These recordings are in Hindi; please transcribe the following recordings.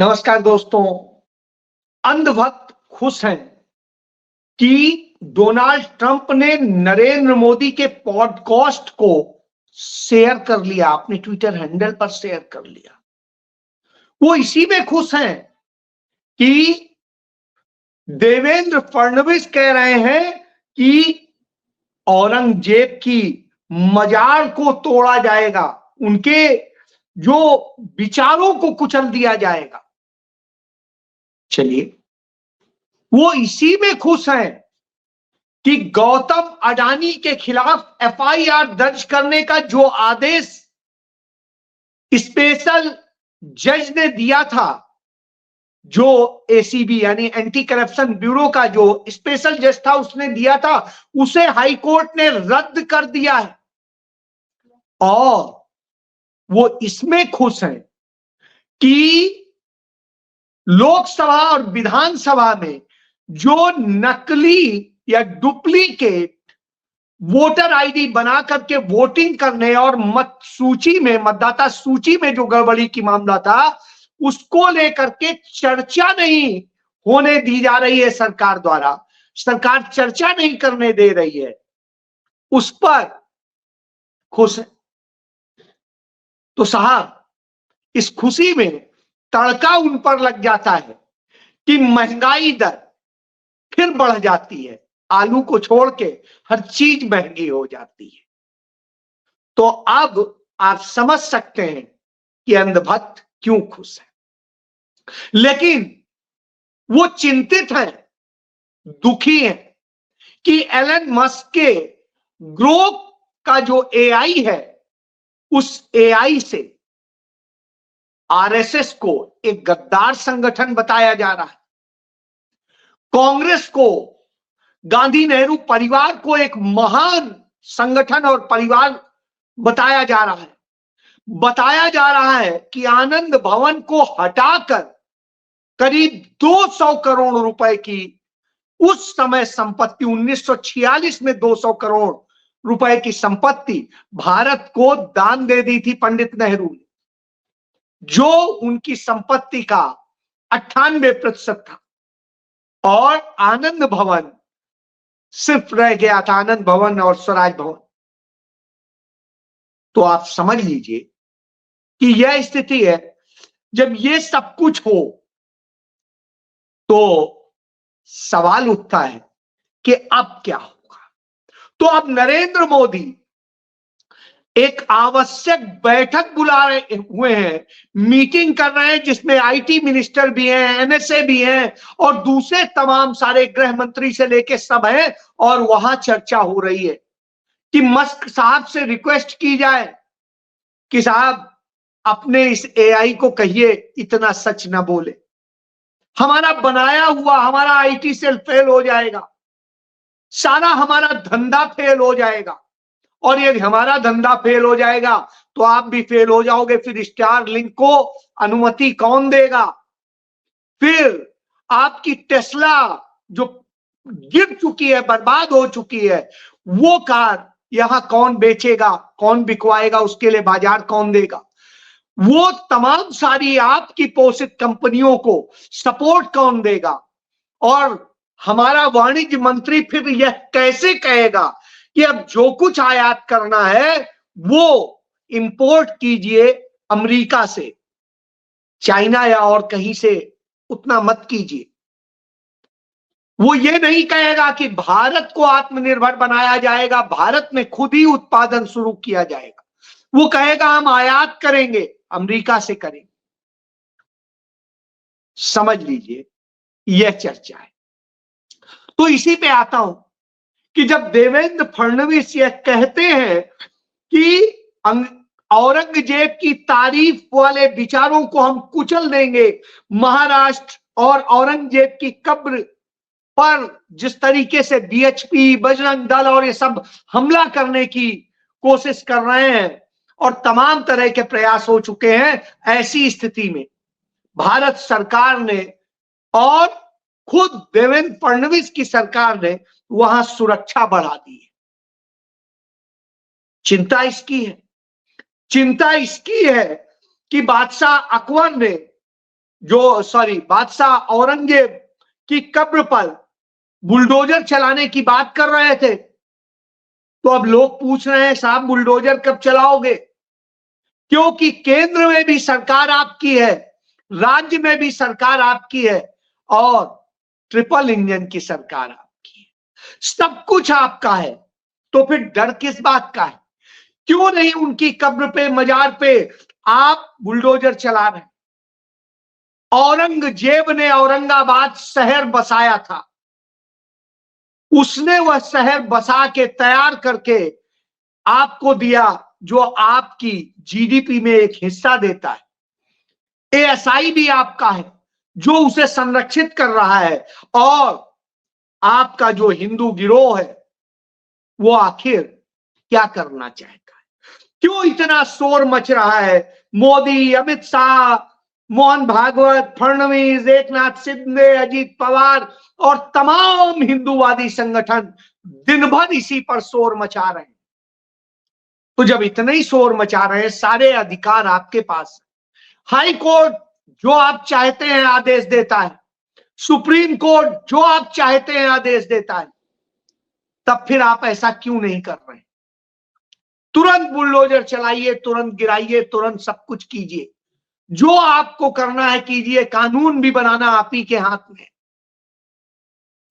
नमस्कार दोस्तों। अंधभक्त खुश हैं कि डोनाल्ड ट्रंप ने नरेंद्र मोदी के पॉडकास्ट को शेयर कर लिया, अपने ट्विटर हैंडल पर शेयर कर लिया। वो इसी में खुश हैं कि देवेंद्र फडणवीस कह रहे हैं कि औरंगजेब की मजार को तोड़ा जाएगा, उनके जो विचारों को कुचल दिया जाएगा। चलिए, वो इसी में खुश हैं कि गौतम अडानी के खिलाफ एफआईआर दर्ज करने का जो आदेश स्पेशल जज ने दिया था, जो एसीबी यानी एंटी करप्शन ब्यूरो का जो स्पेशल जज था उसने दिया था, उसे हाई कोर्ट ने रद्द कर दिया है। और वो इसमें खुश हैं कि लोकसभा और विधानसभा में जो नकली या डुप्लीकेट वोटर आईडी बना करके वोटिंग करने और मत सूची में, मतदाता सूची में जो गड़बड़ी की मामला था, उसको लेकर के चर्चा नहीं होने दी जा रही है सरकार द्वारा। सरकार चर्चा नहीं करने दे रही है, उस पर खुश है। तो साहब, इस खुशी में तड़का उन पर लग जाता है कि महंगाई दर फिर बढ़ जाती है। आलू को छोड़ के हर चीज महंगी हो जाती है। तो अब आप समझ सकते हैं कि अंधभक्त क्यों खुश है। लेकिन वो चिंतित हैं, दुखी हैं कि एलन मस्क के ग्रोक का जो एआई है, उस एआई से आरएसएस को एक गद्दार संगठन बताया जा रहा है, कांग्रेस को, गांधी नेहरू परिवार को एक महान संगठन और परिवार बताया जा रहा है। बताया जा रहा है कि आनंद भवन को हटाकर करीब 200 करोड़ रुपए की उस समय संपत्ति, 1946 में 200 करोड़ रुपए की संपत्ति भारत को दान दे दी थी पंडित नेहरू ने, जो उनकी संपत्ति का 98% था। और आनंद भवन सिर्फ रह गया था, आनंद भवन और स्वराज भवन। तो आप समझ लीजिए कि यह स्थिति है। जब ये सब कुछ हो तो सवाल उठता है कि अब क्या होगा। तो अब नरेंद्र मोदी एक आवश्यक बैठक बुला रहे हुए हैं, मीटिंग कर रहे हैं, जिसमें आईटी मिनिस्टर भी हैं, एनएसए भी हैं और दूसरे तमाम सारे गृह मंत्री से लेके सब हैं। और वहां चर्चा हो रही है कि मस्क साहब से रिक्वेस्ट की जाए कि साहब अपने इस एआई को कहिए इतना सच ना बोले, हमारा बनाया हुआ हमारा आईटी सेल फेल हो जाएगा, सारा हमारा धंधा फेल हो जाएगा। और यदि हमारा धंधा फेल हो जाएगा तो आप भी फेल हो जाओगे। फिर स्टारलिंक को अनुमति कौन देगा? फिर आपकी टेस्ला जो गिर चुकी है, बर्बाद हो चुकी है, वो कार यहां कौन बेचेगा, कौन बिकवाएगा, उसके लिए बाजार कौन देगा? वो तमाम सारी आपकी पोषित कंपनियों को सपोर्ट कौन देगा? और हमारा वाणिज्य मंत्री फिर यह कैसे कहेगा कि अब जो कुछ आयात करना है वो इंपोर्ट कीजिए अमेरिका से, चाइना या और कहीं से उतना मत कीजिए। वो ये नहीं कहेगा कि भारत को आत्मनिर्भर बनाया जाएगा, भारत में खुद ही उत्पादन शुरू किया जाएगा। वो कहेगा हम आयात करेंगे, अमेरिका से करेंगे। समझ लीजिए, यह चर्चा है। तो इसी पे आता हूं कि जब देवेंद्र फडणवीस यह कहते हैं कि औरंगजेब की तारीफ वाले विचारों को हम कुचल देंगे, महाराष्ट्र और औरंगजेब की कब्र पर जिस तरीके से बीएचपी, बजरंग दल और ये सब हमला करने की कोशिश कर रहे हैं और तमाम तरह के प्रयास हो चुके हैं, ऐसी स्थिति में भारत सरकार ने और खुद देवेंद्र फडणवीस की सरकार ने वहां सुरक्षा बढ़ा दी है। चिंता इसकी है, चिंता इसकी है कि बादशाह अकबर ने बादशाह औरंगजेब की कब्र पर बुलडोजर चलाने की बात कर रहे थे, तो अब लोग पूछ रहे हैं साहब बुलडोजर कब चलाओगे? क्योंकि केंद्र में भी सरकार आपकी है, राज्य में भी सरकार आपकी है, और ट्रिपल इंजन की सरकार आपकी है, सब कुछ आपका है, तो फिर डर किस बात का है? क्यों नहीं उनकी कब्र पे, मजार पे आप बुलडोजर चला रहे? औरंगजेब ने औरंगाबाद शहर बसाया था, उसने वह शहर बसा के तैयार करके आपको दिया, जो आपकी जीडीपी में एक हिस्सा देता है। एएसआई भी आपका है, जो उसे संरक्षित कर रहा है, और आपका जो हिंदू गिरोह है वो आखिर क्या करना चाहता है? क्यों इतना शोर मच रहा है? मोदी, अमित शाह, मोहन भागवत, फडणवीस, एकनाथ शिंदे, अजीत पवार और तमाम हिंदूवादी संगठन दिन भर इसी पर शोर मचा रहे हैं। तो जब इतने ही शोर मचा रहे हैं, सारे अधिकार आपके पास है। हाई कोर्ट जो आप चाहते हैं आदेश देता है, सुप्रीम कोर्ट जो आप चाहते हैं आदेश देता है, तब फिर आप ऐसा क्यों नहीं कर रहे? तुरंत बुलडोजर चलाइए, तुरंत गिराइए, तुरंत सब कुछ कीजिए, जो आपको करना है कीजिए। कानून भी बनाना आप ही के हाथ में।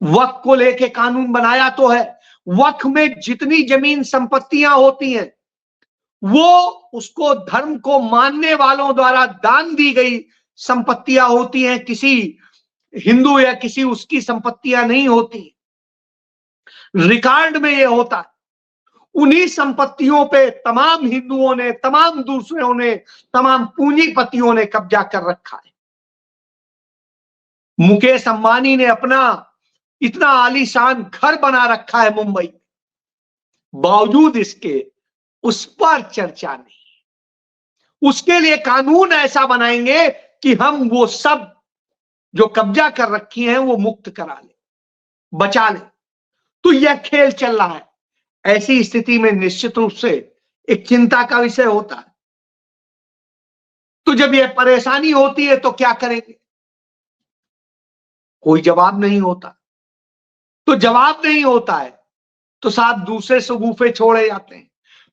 वक्फ को लेके कानून बनाया तो है, वक्फ में जितनी जमीन संपत्तियां होती हैं वो उसको धर्म को मानने वालों द्वारा दान दी गई संपत्तियां होती हैं, किसी हिंदू या किसी उसकी संपत्तियां नहीं होती। रिकॉर्ड में ये होता है, उन्हीं संपत्तियों पे तमाम हिंदुओं ने, तमाम दूसरों ने, तमाम पूंजीपतियों ने कब्जा कर रखा है। मुकेश अंबानी ने अपना इतना आलीशान घर बना रखा है मुंबई में, बावजूद इसके उस पर चर्चा नहीं है। उसके लिए कानून ऐसा बनाएंगे कि हम वो सब जो कब्जा कर रखी हैं वो मुक्त करा ले, बचा ले। तो यह खेल चल रहा है। ऐसी स्थिति में निश्चित रूप से एक चिंता का विषय होता है। तो जब यह परेशानी होती है तो क्या करेंगे? कोई जवाब नहीं होता। तो जवाब नहीं होता है तो साथ दूसरे शगुफे छोड़े जाते हैं।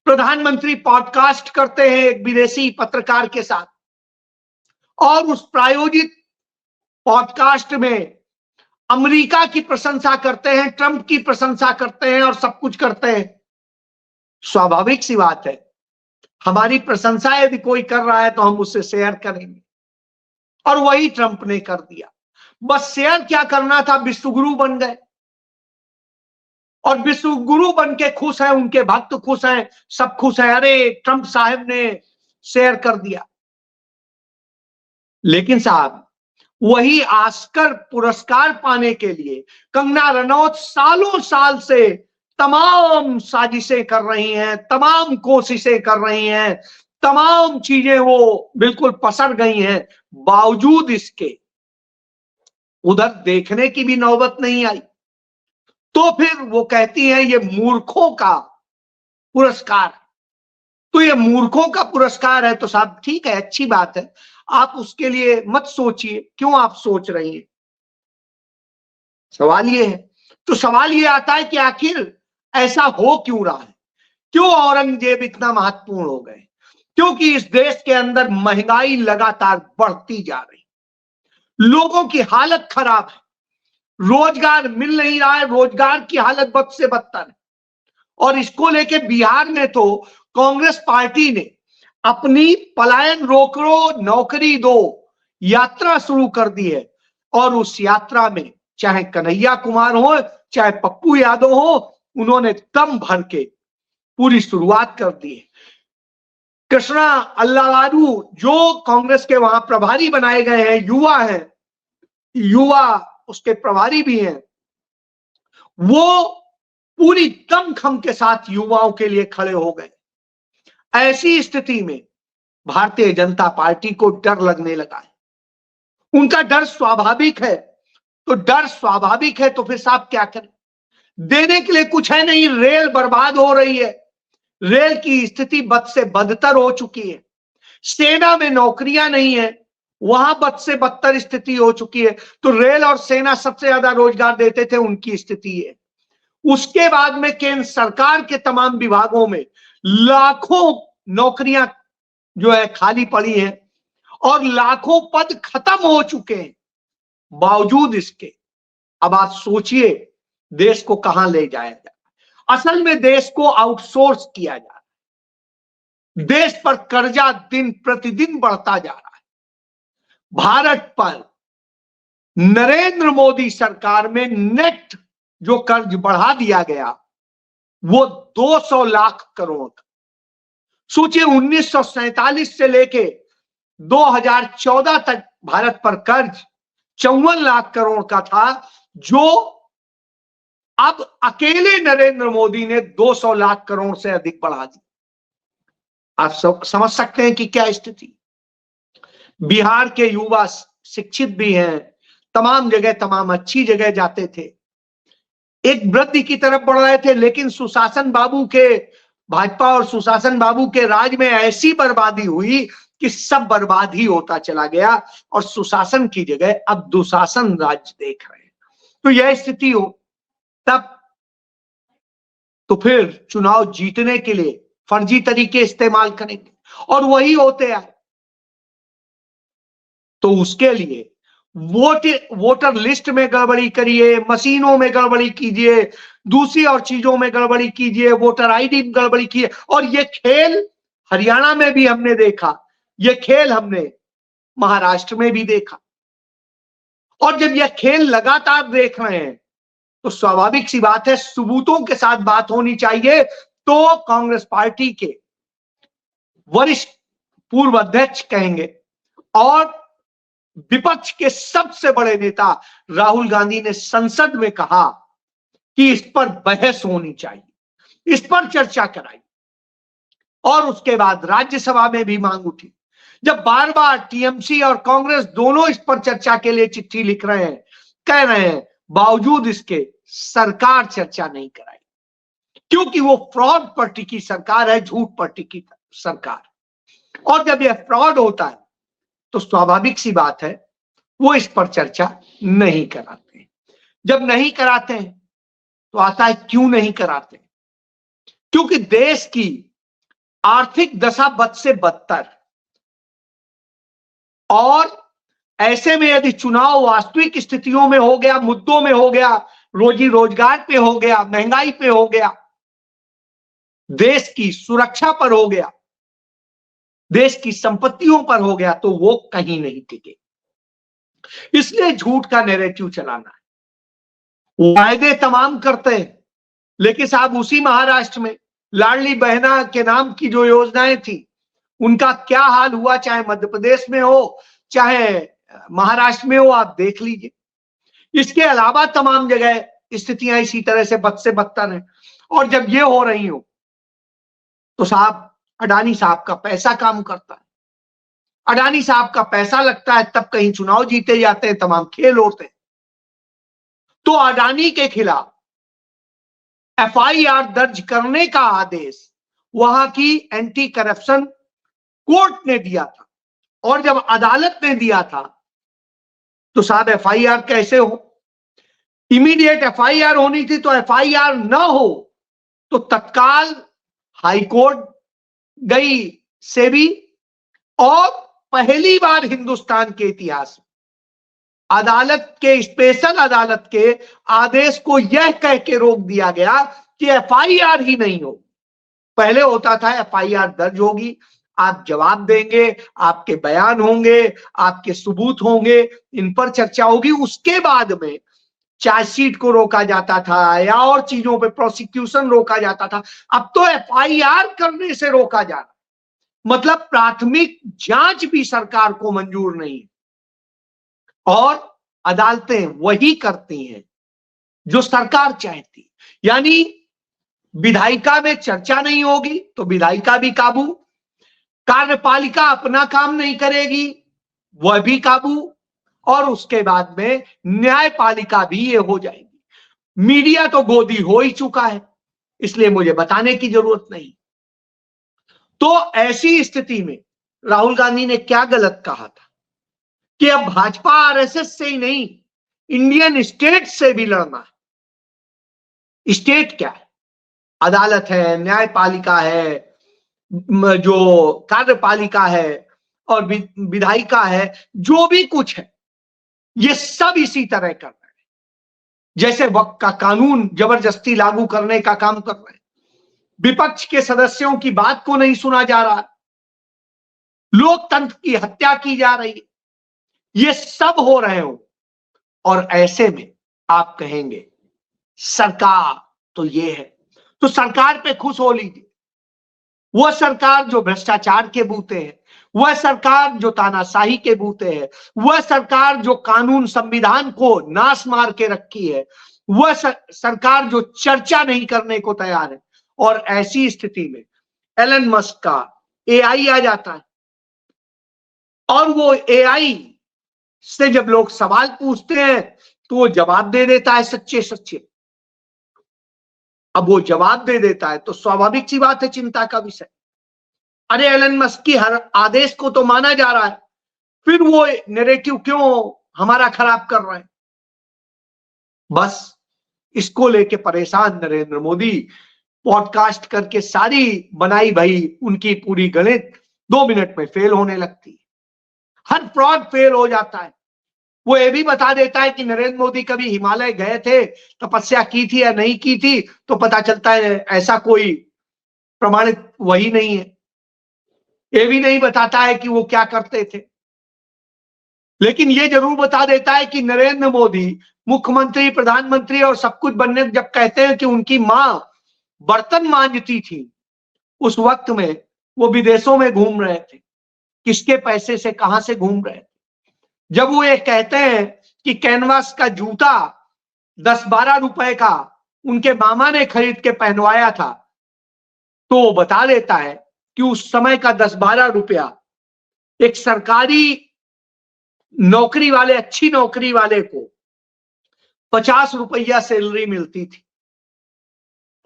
प्रधानमंत्री पॉडकास्ट करते हैं एक विदेशी पत्रकार के साथ, और उस प्रायोजित पॉडकास्ट में अमेरिका की प्रशंसा करते हैं, ट्रंप की प्रशंसा करते हैं और सब कुछ करते हैं। स्वाभाविक सी बात है, हमारी प्रशंसा यदि कोई कर रहा है तो हम उससे शेयर करेंगे, और वही ट्रंप ने कर दिया। बस शेयर क्या करना था, विश्वगुरु बन गए, और विश्वगुरु बन के खुश है, उनके भक्त खुश हैं, सब खुश है, अरे ट्रंप साहब ने शेयर कर दिया। लेकिन साहब, वही ऑस्कर पुरस्कार पाने के लिए कंगना रनौत सालों साल से तमाम साजिशें कर रही हैं, तमाम कोशिशें कर रही हैं, तमाम चीजें वो बिल्कुल पसर गई हैं, बावजूद इसके उधर देखने की भी नौबत नहीं आई। तो फिर वो कहती हैं ये मूर्खों का पुरस्कार। तो ये मूर्खों का पुरस्कार है तो साहब ठीक है, अच्छी बात है, आप उसके लिए मत सोचिए। क्यों आप सोच रही हैं? सवाल ये है। तो सवाल ये आता है कि आखिर ऐसा हो क्यों रहा है? क्यों औरंगजेब इतना महत्वपूर्ण हो गए? क्योंकि इस देश के अंदर महंगाई लगातार बढ़ती जा रही, लोगों की हालत खराब है, रोजगार मिल नहीं रहा है, रोजगार की हालत बद से बदतर है। और इसको लेके बिहार में तो कांग्रेस पार्टी ने अपनी पलायन रोको नौकरी दो यात्रा शुरू कर दी है, और उस यात्रा में चाहे कन्हैया कुमार हो चाहे पप्पू यादव हो, उन्होंने दम भर के पूरी शुरुआत कर दी है। कृष्णा अल्लावारू जो कांग्रेस के वहां प्रभारी बनाए गए हैं, युवा हैं, युवा उसके प्रभारी भी हैं, वो पूरी दमखम के साथ युवाओं के लिए खड़े हो गए। ऐसी स्थिति में भारतीय जनता पार्टी को डर लगने लगा है। उनका डर स्वाभाविक है, तो डर स्वाभाविक है तो फिर साहब क्या करें? देने के लिए कुछ है नहीं, रेल बर्बाद हो रही है, रेल की स्थिति बद से बदतर हो चुकी है, सेना में नौकरियां नहीं है, वहां बद से बदतर स्थिति हो चुकी है। तो रेल और सेना सबसे ज्यादा रोजगार देते थे, उनकी स्थिति है। उसके बाद में केंद्र सरकार के तमाम विभागों में लाखों नौकरियां जो है खाली पड़ी हैं और लाखों पद खत्म हो चुके हैं। बावजूद इसके अब आप सोचिए देश को कहां ले जाया जाए। असल में देश को आउटसोर्स किया जा रहा है। देश पर कर्जा दिन प्रतिदिन बढ़ता जा रहा है। भारत पर नरेंद्र मोदी सरकार में नेट जो कर्ज बढ़ा दिया गया वो 200 लाख करोड़ का। सोचिए 1947 से लेके 2014 तक भारत पर कर्ज 54 लाख करोड़ का था, जो अब अकेले नरेंद्र मोदी ने 200 लाख करोड़ से अधिक बढ़ा दी। आप सब समझ सकते हैं कि क्या स्थिति। बिहार के युवा शिक्षित भी हैं, तमाम जगह तमाम अच्छी जगह जाते थे, एक वृद्धि की तरफ बढ़ रहे थे, लेकिन सुशासन बाबू के भाजपा और सुशासन बाबू के राज में ऐसी बर्बादी हुई कि सब बर्बाद ही होता चला गया और सुशासन की जगह अब दुशासन राज देख रहे हैं। तो यह स्थिति हो तब तो फिर चुनाव जीतने के लिए फर्जी तरीके इस्तेमाल करेंगे और वही होते आए। तो उसके लिए वोटर लिस्ट में गड़बड़ी करिए, मशीनों में गड़बड़ी कीजिए, दूसरी और चीजों में गड़बड़ी कीजिए, वोटर आईडी में गड़बड़ी कीजिए। और ये खेल हरियाणा में भी हमने देखा, ये खेल हमने महाराष्ट्र में भी देखा। और जब यह खेल लगातार देख रहे हैं तो स्वाभाविक सी बात है सबूतों के साथ बात होनी चाहिए। तो कांग्रेस पार्टी के वरिष्ठ पूर्व अध्यक्ष कहेंगे और विपक्ष के सबसे बड़े नेता राहुल गांधी ने संसद में कहा कि इस पर बहस होनी चाहिए, इस पर चर्चा कराई। और उसके बाद राज्यसभा में भी मांग उठी। जब बार बार टीएमसी और कांग्रेस दोनों इस पर चर्चा के लिए चिट्ठी लिख रहे हैं, कह रहे हैं, बावजूद इसके सरकार चर्चा नहीं कराई, क्योंकि वो फ्रॉड पर टिकी सरकार है, झूठ पर टिकी सरकार। और जब यह फ्रॉड होता है तो स्वाभाविक सी बात है वो इस पर चर्चा नहीं कराते। जब नहीं कराते हैं तो आता है क्यों नहीं कराते? क्योंकि देश की आर्थिक दशा बद से बदतर, और ऐसे में यदि चुनाव वास्तविक स्थितियों में हो गया, मुद्दों में हो गया, रोजी रोजगार पे हो गया, महंगाई पे हो गया, देश की सुरक्षा पर हो गया, देश की संपत्तियों पर हो गया, तो वो कहीं नहीं टिके। इसलिए झूठ का नैरेटिव चलाना है। वायदे तमाम करते हैं, लेकिन साहब उसी महाराष्ट्र में लाडली बहना के नाम की जो योजनाएं थी उनका क्या हाल हुआ, चाहे मध्य प्रदेश में हो चाहे महाराष्ट्र में हो, आप देख लीजिए। इसके अलावा तमाम जगह स्थितियां इसी तरह से बद से बदतर हैं। और जब ये हो रही हो तो साहब अडानी साहब का पैसा काम करता है, अडानी साहब का पैसा लगता है, तब कहीं चुनाव जीते जाते हैं, तमाम खेल होते हैं। तो अडानी के खिलाफ एफआईआर दर्ज करने का आदेश वहां की एंटी करप्शन कोर्ट ने दिया था, और जब अदालत ने दिया था तो साहब एफआईआर कैसे हो? इमीडिएट एफआईआर होनी थी। तो एफआईआर ना हो तो तत्काल हाईकोर्ट गई सेबी, और पहली बार हिंदुस्तान के इतिहास में अदालत के, स्पेशल अदालत के आदेश को यह कह के रोक दिया गया कि एफआईआर ही नहीं हो। पहले होता था एफआईआर दर्ज होगी, आप जवाब देंगे, आपके बयान होंगे, आपके सबूत होंगे, इन पर चर्चा होगी, उसके बाद में चार्जशीट को रोका जाता था या और चीजों पे प्रोसिक्यूशन रोका जाता था। अब तो एफआईआर करने से रोका जा रहा, मतलब प्राथमिक जांच भी सरकार को मंजूर नहीं, और अदालतें वही करती हैं जो सरकार चाहती। यानी विधायिका में चर्चा नहीं होगी तो विधायिका भी काबू, कार्यपालिका अपना काम नहीं करेगी वह भी काबू, और उसके बाद में न्यायपालिका भी ये हो जाएगी। मीडिया तो गोदी हो ही चुका है, इसलिए मुझे बताने की जरूरत नहीं। तो ऐसी स्थिति में राहुल गांधी ने क्या गलत कहा था? कि अब भाजपा आरएसएस से ही नहीं, इंडियन स्टेट से भी लड़ना है। स्टेट क्या है? अदालत है, न्यायपालिका है, जो कार्यपालिका है और विधायिका है, जो भी कुछ है ये सब इसी तरह कर रहे हैं। जैसे वक्त का कानून जबरदस्ती लागू करने का काम कर रहे हैं, विपक्ष के सदस्यों की बात को नहीं सुना जा रहा, लोकतंत्र की हत्या की जा रही है, ये सब हो रहे हो। और ऐसे में आप कहेंगे सरकार तो ये है, तो सरकार पे खुश हो लीजिए। वह सरकार जो भ्रष्टाचार के बूते है, वह सरकार जो तानाशाही के बूते है, वह सरकार जो कानून संविधान को नाश मार के रखी है, वह सरकार जो चर्चा नहीं करने को तैयार है। और ऐसी स्थिति में एलन मस्क का एआई आ जाता है और वो एआई से जब लोग सवाल पूछते हैं तो वो जवाब दे देता है सच्चे सच्चे। अब वो जवाब दे देता है तो स्वाभाविक सी बात है चिंता का विषय। अरे एलन मस्क की हर आदेश को तो माना जा रहा है, फिर वो नैरेटिव क्यों हमारा खराब कर रहे हैं? बस इसको लेके परेशान नरेंद्र मोदी पॉडकास्ट करके सारी बनाई भाई उनकी पूरी गणित 2 मिनट में फेल होने लगती है। हर फ्रॉड फेल हो जाता है। वो ये भी बता देता है कि नरेंद्र मोदी कभी हिमालय गए थे, तपस्या की थी या नहीं की थी, तो पता चलता है ऐसा कोई प्रमाणित वही नहीं है। ये भी नहीं बताता है कि वो क्या करते थे, लेकिन ये जरूर बता देता है कि नरेंद्र मोदी मुख्यमंत्री, प्रधानमंत्री और सब कुछ बनने जब कहते हैं कि उनकी मां बर्तन मांजती थी, उस वक्त में वो विदेशों में घूम रहे थे। किसके पैसे से, कहां से घूम रहे थे? जब वो ये कहते हैं कि कैनवास का जूता 10-12 रुपए का उनके मामा ने खरीद के पहनवाया था, तो वो बता देता है कि उस समय का 10-12 रुपया एक सरकारी नौकरी वाले, अच्छी नौकरी वाले को 50 रुपया सैलरी मिलती थी।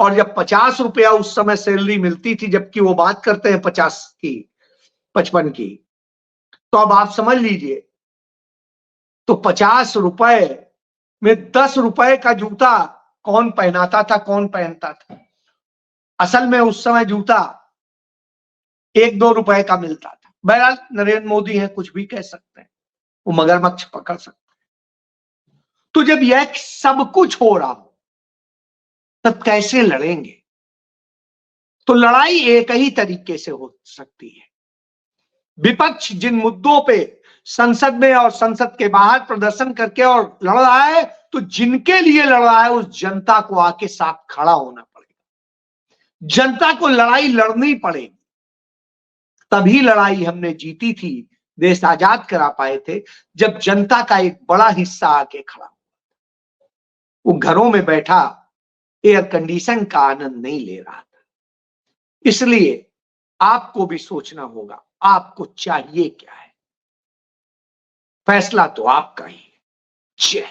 और जब 50 रुपया उस समय सैलरी मिलती थी, जबकि वो बात करते हैं 50 की, 55 की, तो अब आप समझ लीजिए तो 50 रुपए में 10 रुपए का जूता कौन पहनाता था, कौन पहनता था? असल में उस समय जूता 1-2 रुपए का मिलता था। बहरहाल नरेंद्र मोदी हैं, कुछ भी कह सकते हैं, वो मगरमच्छ पकड़ सकते हैं। तो जब यह सब कुछ हो रहा हो तब कैसे लड़ेंगे? तो लड़ाई एक ही तरीके से हो सकती है। विपक्ष जिन मुद्दों पे संसद में और संसद के बाहर प्रदर्शन करके और लड़ रहा है, तो जिनके लिए लड़ रहा है उस जनता को आके साथ खड़ा होना पड़ेगा। जनता को लड़ाई लड़नी पड़ेगी। तभी लड़ाई हमने जीती थी, देश आजाद करा पाए थे, जब जनता का एक बड़ा हिस्सा आके खड़ा हुआ। वो घरों में बैठा एयर कंडीशन का आनंद नहीं ले रहा था। इसलिए आपको भी सोचना होगा आपको चाहिए क्या है। फैसला तो आपका ही है। जय